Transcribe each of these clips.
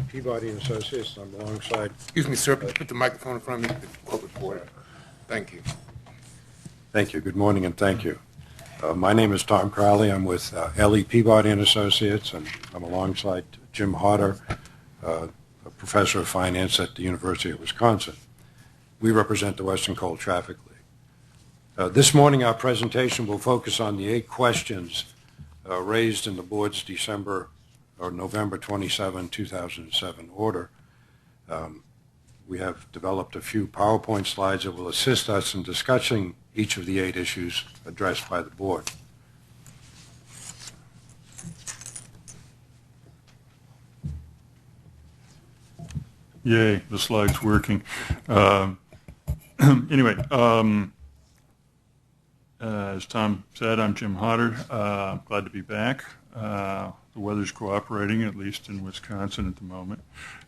Peabody and Associates. I'm alongside. Excuse me, sir. Put the microphone in front of me. The court reporter. Thank you. Thank you. Good morning, and thank you. My name is Tom Crowley. I'm with L.E. Peabody and Associates, and I'm alongside Jim Hodder, a professor of finance at the University of Wisconsin. We represent the Western Coal Traffic League. This morning, our presentation will focus on the 8 questions raised in the board's November 27, 2007 order. We have developed a few PowerPoint slides that will assist us in discussing each of the 8 issues addressed by the board. Yay, the slide's working. Anyway, as Tom said, I'm Jim Hodder. Glad to be back. The weather's cooperating, at least in Wisconsin at the moment,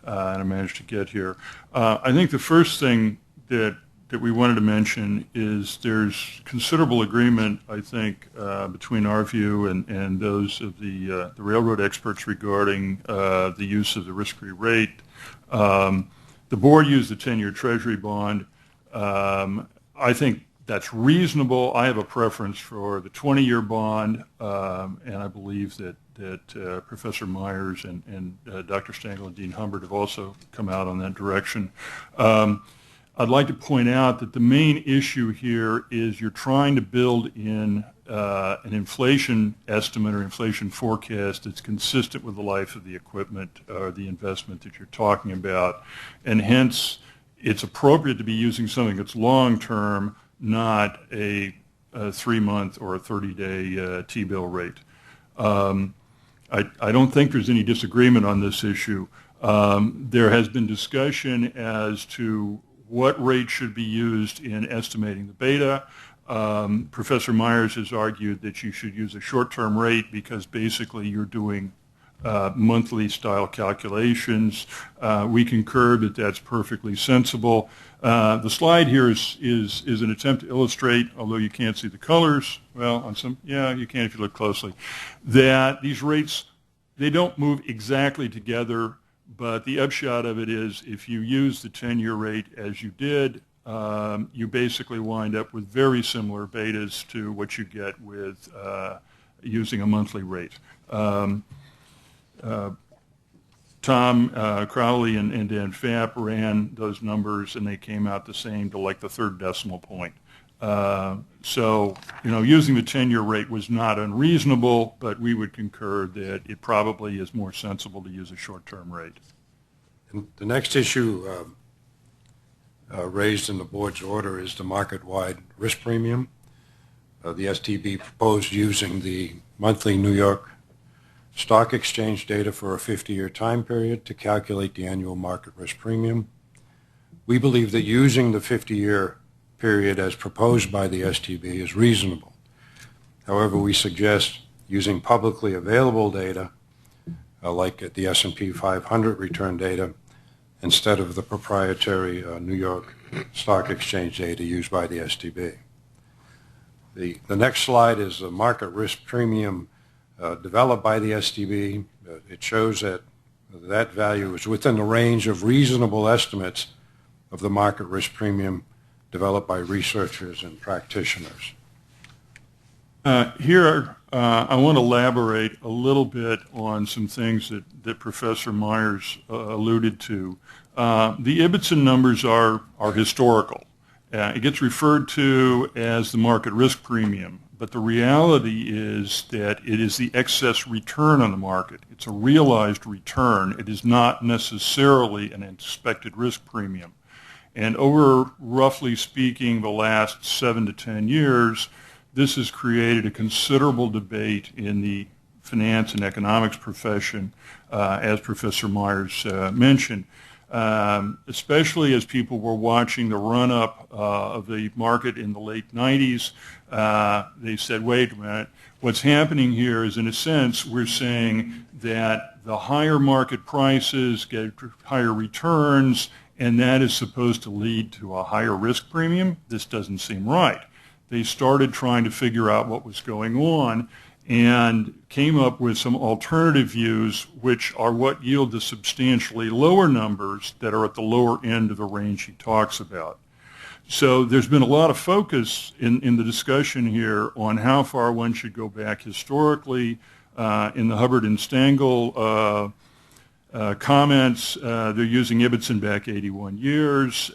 and I managed to get here. I think the first thing that we wanted to mention is there's considerable agreement, I think, between our view and those of the railroad experts regarding the use of the risk-free rate. The board used the 10-year Treasury bond. I think that's reasonable. I have a preference for the 20-year bond, and I believe that Professor Myers and Dr. Stengel and Dean Humbert have also come out on that direction. I'd like to point out that the main issue here is you're trying to build in an inflation estimate or inflation forecast that's consistent with the life of the equipment or the investment that you're talking about, and hence it's appropriate to be using something that's long-term, not a 3-month or a 30-day T-bill rate. I don't think there's any disagreement on this issue. There has been discussion as to what rate should be used in estimating the beta. Professor Myers has argued that you should use a short-term rate because basically you're doing monthly style calculations. We concur that that's perfectly sensible. The slide here is an attempt to illustrate, although you can't see the colors, well, on some, yeah, you can if you look closely, that these rates, they don't move exactly together, but the upshot of it is if you use the 10-year rate as you did, you basically wind up with very similar betas to what you get with using a monthly rate. Tom Crowley and Dan Fapp ran those numbers, and they came out the same to like the 3rd decimal point. So, using the 10-year rate was not unreasonable, but we would concur that it probably is more sensible to use a short-term rate. And the next issue raised in the board's order is the market-wide risk premium. The STB proposed using the monthly New York Stock Exchange data for a 50-year time period to calculate the annual market risk premium. We believe that using the 50-year period as proposed by the STB is reasonable. However, we suggest using publicly available data, like the S&P 500 return data, instead of the proprietary New York Stock Exchange data used by the STB. The next slide is the market risk premium developed by the STB. It shows that that value is within the range of reasonable estimates of the market risk premium developed by researchers and practitioners. Here, I want to elaborate a little bit on some things that Professor Myers alluded to. The Ibbotson numbers are historical. It gets referred to as the market risk premium, but the reality is that it is the excess return on the market. It's a realized return. It is not necessarily an expected risk premium. And over, roughly speaking, the last 7 to 10 years, this has created a considerable debate in the finance and economics profession, as Professor Myers mentioned, especially as people were watching the run-up of the market in the late 90s. They said, wait a minute, what's happening here is, in a sense, we're saying that the higher market prices get higher returns, and that is supposed to lead to a higher risk premium. This doesn't seem right. They started trying to figure out what was going on, and came up with some alternative views, which are what yield the substantially lower numbers that are at the lower end of the range he talks about. So there's been a lot of focus in the discussion here on how far one should go back historically. In the Hubbard and Stengel comments, they're using Ibbotson back 81 years.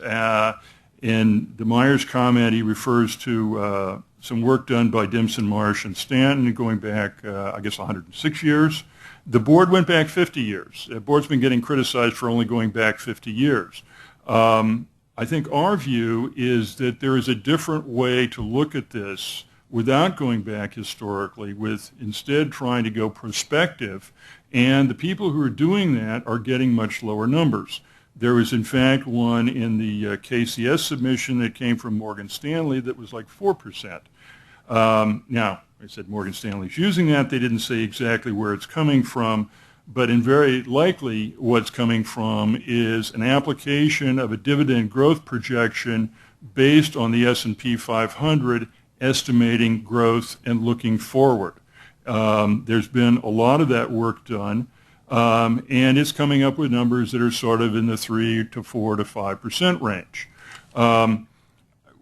In the Myers comment, he refers to some work done by Dimson, Marsh, and Stanton going back, I guess, 106 years. The board went back 50 years. The board's been getting criticized for only going back 50 years. I think our view is that there is a different way to look at this without going back historically, with instead trying to go prospective, and the people who are doing that are getting much lower numbers. There was, in fact, one in the KCS submission that came from Morgan Stanley that was like 4%. Now, I said Morgan Stanley's using that. They didn't say exactly where it's coming from, but in very likely what's coming from is an application of a dividend growth projection based on the S&P 500 estimating growth and looking forward. There's been a lot of that work done, and it's coming up with numbers that are sort of in the 3 to 4 to 5% range.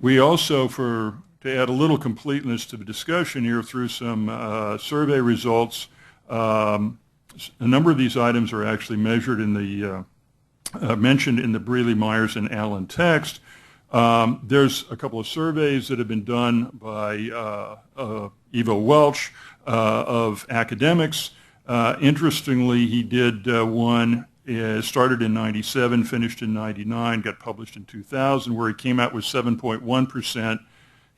We also, to add a little completeness to the discussion here through some survey results, a number of these items are actually measured in the mentioned in the Brealey, Myers, and Allen text. There's a couple of surveys that have been done by Ivo Welch of academics. Interestingly, he did one, started in 97, finished in 99, got published in 2000, where he came out with 7.1%.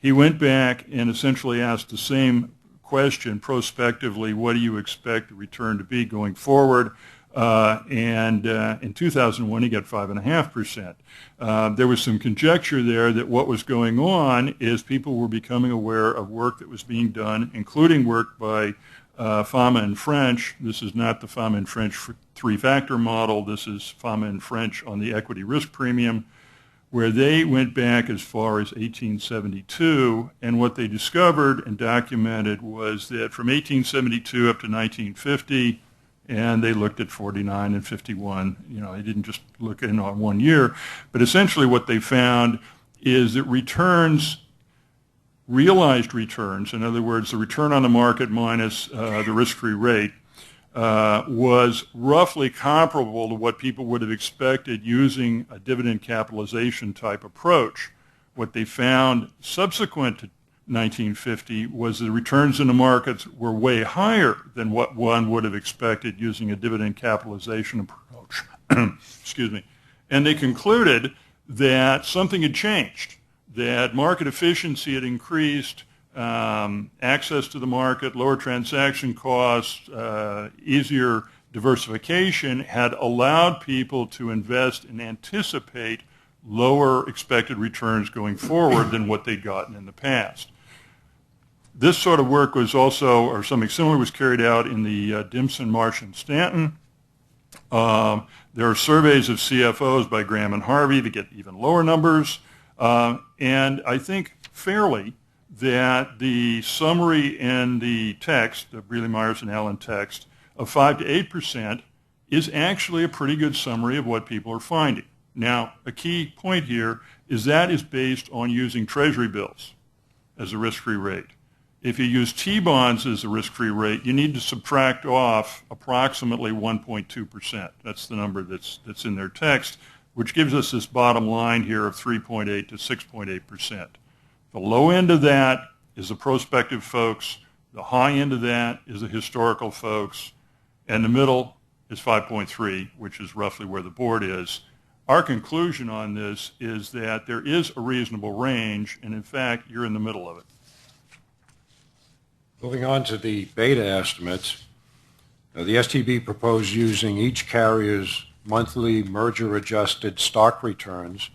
He went back and essentially asked the same question prospectively: what do you expect the return to be going forward? And in 2001, he got 5.5%. There was some conjecture there that what was going on is people were becoming aware of work that was being done, including work by Fama and French. This is not the Fama and French three-factor model. This is Fama and French on the equity risk premium, where they went back as far as 1872, and what they discovered and documented was that from 1872 up to 1950, and they looked at 49 and 51, they didn't just look in on 1 year, but essentially what they found is that returns, realized returns, in other words, the return on the market minus the risk-free rate, was roughly comparable to what people would have expected using a dividend capitalization type approach. What they found subsequent to 1950 was the returns in the markets were way higher than what one would have expected using a dividend capitalization approach. Excuse me. And they concluded that something had changed, that market efficiency had increased, access to the market, lower transaction costs, easier diversification had allowed people to invest and anticipate lower expected returns going forward than what they'd gotten in the past. This sort of work was also, or something similar was carried out in the Dimson, Marsh, and Stanton. There are surveys of CFOs by Graham and Harvey that get even lower numbers, and I think fairly that the summary in the text, the Brealey, Myers, and Allen text, of 5 to 8% is actually a pretty good summary of what people are finding. Now, a key point here is that is based on using Treasury bills as a risk-free rate. If you use T-bonds as a risk-free rate, you need to subtract off approximately 1.2%. That's the number that's in their text, which gives us this bottom line here of 3.8 to 6.8%. The low end of that is the prospective folks. The high end of that is the historical folks. And the middle is 5.3, which is roughly where the board is. Our conclusion on this is that there is a reasonable range, and in fact, you're in the middle of it. Moving on to the beta estimates, the STB proposed using each carrier's monthly merger-adjusted stock returns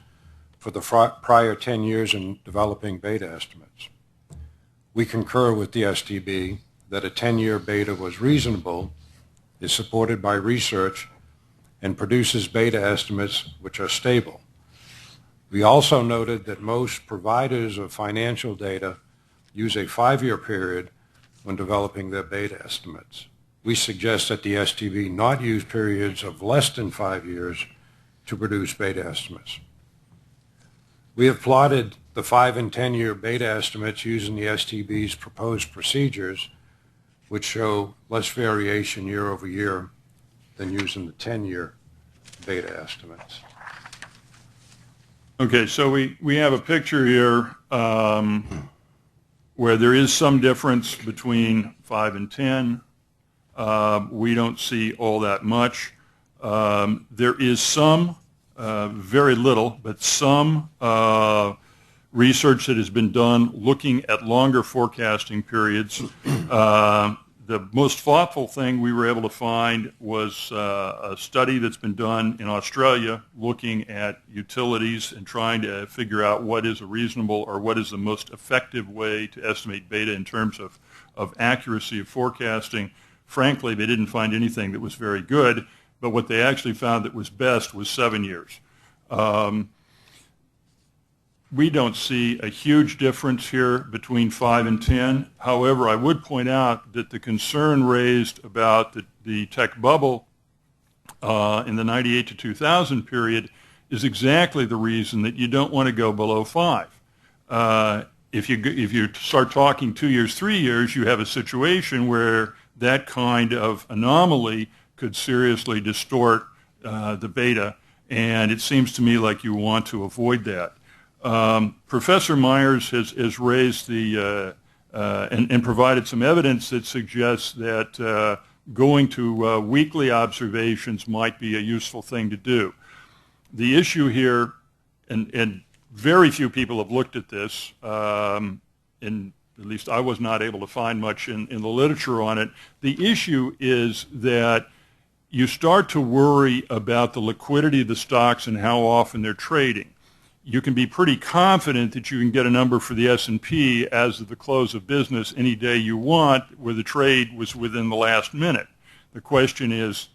for the prior 10 years in developing beta estimates. We concur with the STB that a 10-year beta was reasonable, is supported by research, and produces beta estimates which are stable. We also noted that most providers of financial data use a 5-year period when developing their beta estimates. We suggest that the STB not use periods of less than 5 years to produce beta estimates. We have plotted the 5 and 10-year beta estimates using the STB's proposed procedures, which show less variation year over year than using the 10-year beta estimates. Okay, so we have a picture here where there is some difference between 5 and 10. We don't see all that much. There is some, very little, but some research that has been done looking at longer forecasting periods. The most thoughtful thing we were able to find was a study that's been done in Australia looking at utilities and trying to figure out what is a reasonable or what is the most effective way to estimate beta in terms of accuracy of forecasting. Frankly, they didn't find anything that was very good, but what they actually found that was best was 7 years. We don't see a huge difference here between 5 and 10. However, I would point out that the concern raised about the tech bubble in the 98 to 2000 period is exactly the reason that you don't want to go below 5. If you start talking 2 years, 3 years, you have a situation where that kind of anomaly could seriously distort the beta, and it seems to me like you want to avoid that. Professor Myers has raised and provided some evidence that suggests that going to weekly observations might be a useful thing to do. The issue here, and very few people have looked at this, and at least I was not able to find much in the literature on it. The issue is that you start to worry about the liquidity of the stocks and how often they're trading. You can be pretty confident that you can get a number for the S&P as of the close of business any day you want where the trade was within the last minute. The question is,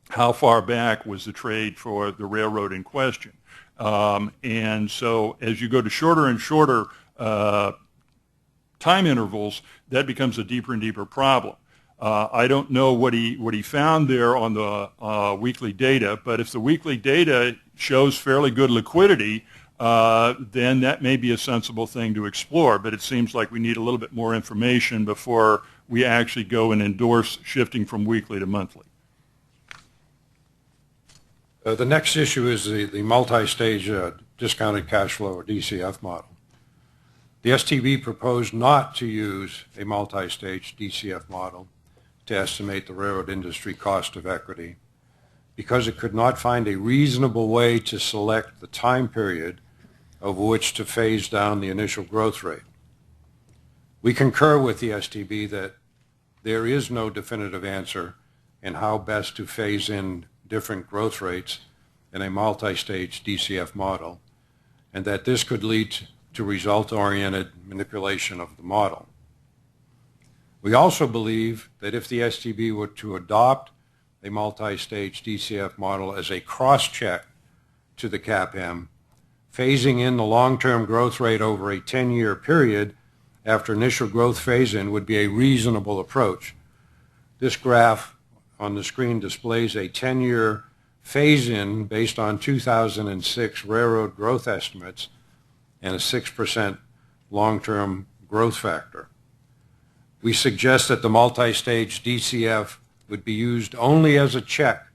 how far back was the trade for the railroad in question? And so as you go to shorter and shorter time intervals, that becomes a deeper and deeper problem. I don't know what he found there on the weekly data, but if the weekly data shows fairly good liquidity, then that may be a sensible thing to explore. But it seems like we need a little bit more information before we actually go and endorse shifting from weekly to monthly. The next issue is the multi-stage discounted cash flow, or DCF model. The STB proposed not to use a multi-stage DCF model to estimate the railroad industry cost of equity because it could not find a reasonable way to select the time period over which to phase down the initial growth rate. We concur with the STB that there is no definitive answer in how best to phase in different growth rates in a multi-stage DCF model, and that this could lead to result-oriented manipulation of the model. We also believe that if the STB were to adopt a multi-stage DCF model as a cross-check to the CAPM, phasing in the long-term growth rate over a 10-year period after initial growth phase-in would be a reasonable approach. This graph on the screen displays a 10-year phase-in based on 2006 railroad growth estimates and a 6% long-term growth factor. We suggest that the multi-stage DCF would be used only as a check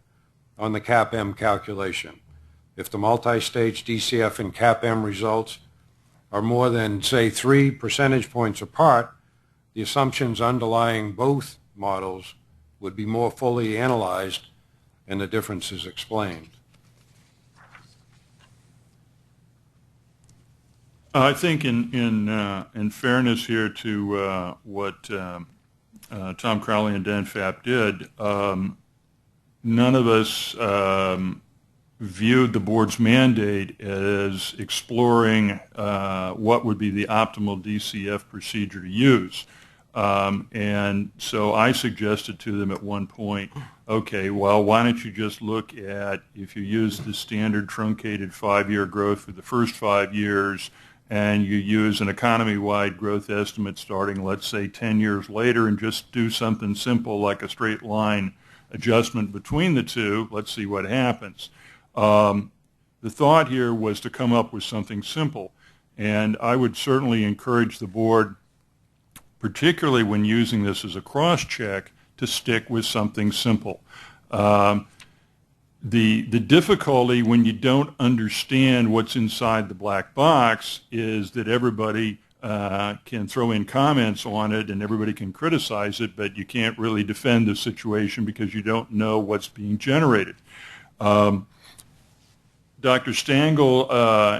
on the CAPM calculation. If the multi-stage DCF and CAPM results are more than, say, 3 percentage points apart, the assumptions underlying both models would be more fully analyzed and the differences explained. I think in fairness here to what Tom Crowley and Dan Pfapp did, none of us viewed the board's mandate as exploring what would be the optimal DCF procedure to use. And so I suggested to them at one point, okay, well, why don't you just look at if you use the standard truncated 5-year growth for the first 5 years and you use an economy-wide growth estimate starting, let's say, 10 years later, and just do something simple like a straight line adjustment between the two, let's see what happens. The thought here was to come up with something simple, and I would certainly encourage the board, particularly when using this as a cross-check, to stick with something simple. The difficulty when you don't understand what's inside the black box is that everybody can throw in comments on it and everybody can criticize it, but you can't really defend the situation because you don't know what's being generated. Dr. Stangl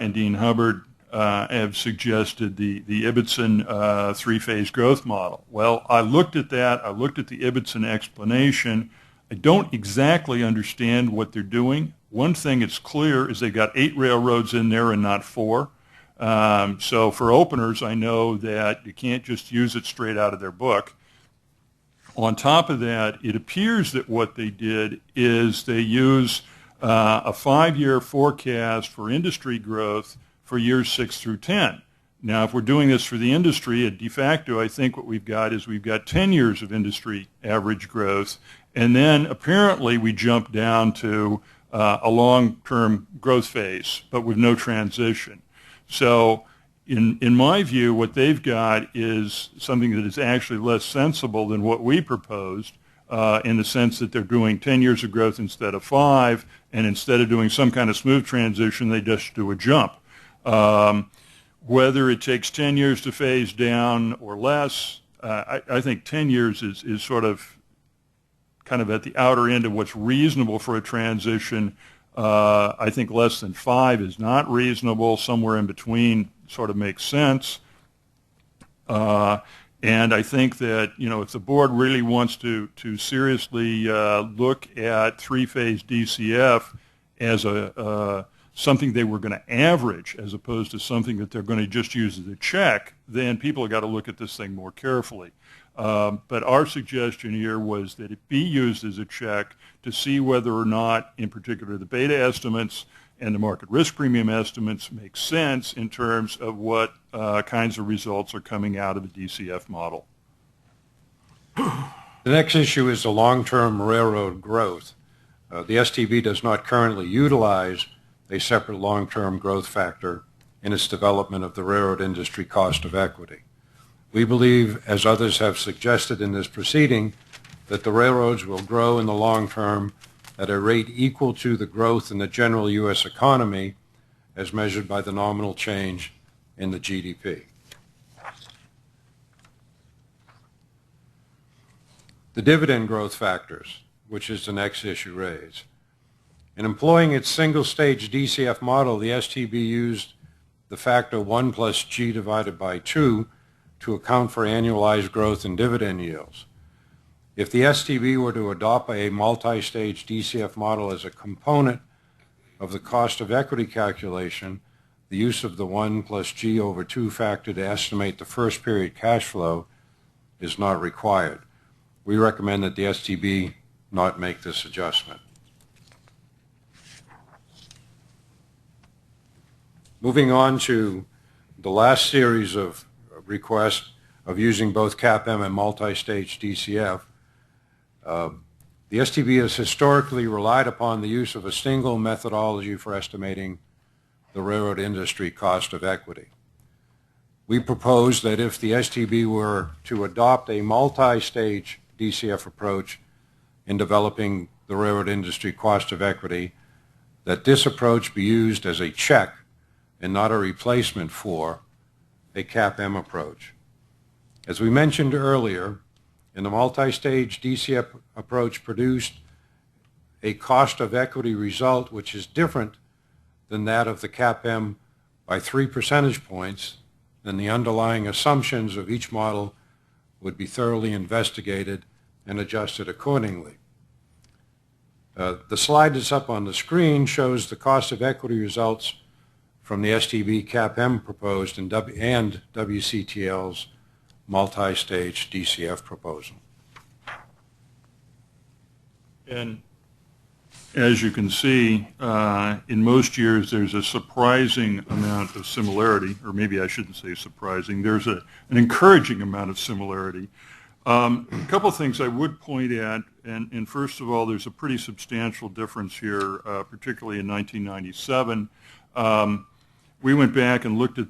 and Dean Hubbard have suggested the Ibbotson three-phase growth model. Well, I looked at that. I looked at the Ibbotson explanation. I don't exactly understand what they're doing. One thing that's clear is they got 8 railroads in there and not 4. So for openers, I know that you can't just use it straight out of their book. On top of that, it appears that what they did is they use a 5-year forecast for industry growth for years 6 through 10. Now, if we're doing this for the industry, de facto, I think what we've got is we've got 10 years of industry average growth, and then apparently we jump down to a long-term growth phase, but with no transition. So in my view, what they've got is something that is actually less sensible than what we proposed, in the sense that they're doing 10 years of growth instead of 5, and instead of doing some kind of smooth transition, they just do a jump. Whether it takes 10 years to phase down or less, I think 10 years is sort of kind of at the outer end of what's reasonable for a transition. I think less than 5 is not reasonable. Somewhere in between sort of makes sense. And I think that, you know, if the board really wants to seriously look at three-phase DCF as something they were going to average as opposed to something that they're going to just use as a check, then people have got to look at this thing more carefully. But our suggestion here was that it be used as a check to see whether or not, in particular, the beta estimates and the market risk premium estimates make sense in terms of what kinds of results are coming out of a DCF model. The next issue is the long-term railroad growth. The STB does not currently utilize a separate long-term growth factor in its development of the railroad industry cost of equity. We believe, as others have suggested in this proceeding, that the railroads will grow in the long term at a rate equal to the growth in the general U.S. economy as measured by the nominal change in the GDP. The dividend growth factors, which is the next issue raised. In employing its single-stage DCF model, the STB used the factor 1 plus G divided by 2 to account for annualized growth in dividend yields. If the STB were to adopt a multi-stage DCF model as a component of the cost of equity calculation, the use of the 1 plus G over 2 factor to estimate the first period cash flow is not required. We recommend that the STB not make this adjustment. Moving on to the last series of requests of using both CAPM and multi-stage DCF, the STB has historically relied upon the use of a single methodology for estimating the railroad industry cost of equity. We propose that if the STB were to adopt a multi-stage DCF approach in developing the railroad industry cost of equity, that this approach be used as a check and not a replacement for a CAPM approach. As we mentioned earlier, in the multi-stage DCF approach produced a cost of equity result which is different than that of the CAPM by 3 percentage points, then the underlying assumptions of each model would be thoroughly investigated and adjusted accordingly. The slide that's up on the screen shows the cost of equity results from the STB CAPM proposed and WCTL's multi-stage DCF proposal. And as you can see, in most years there's a surprising amount of similarity, or maybe I shouldn't say surprising, there's an encouraging amount of similarity. A couple of things I would point at, and first of all, there's a pretty substantial difference here, particularly in 1997. We went back and looked at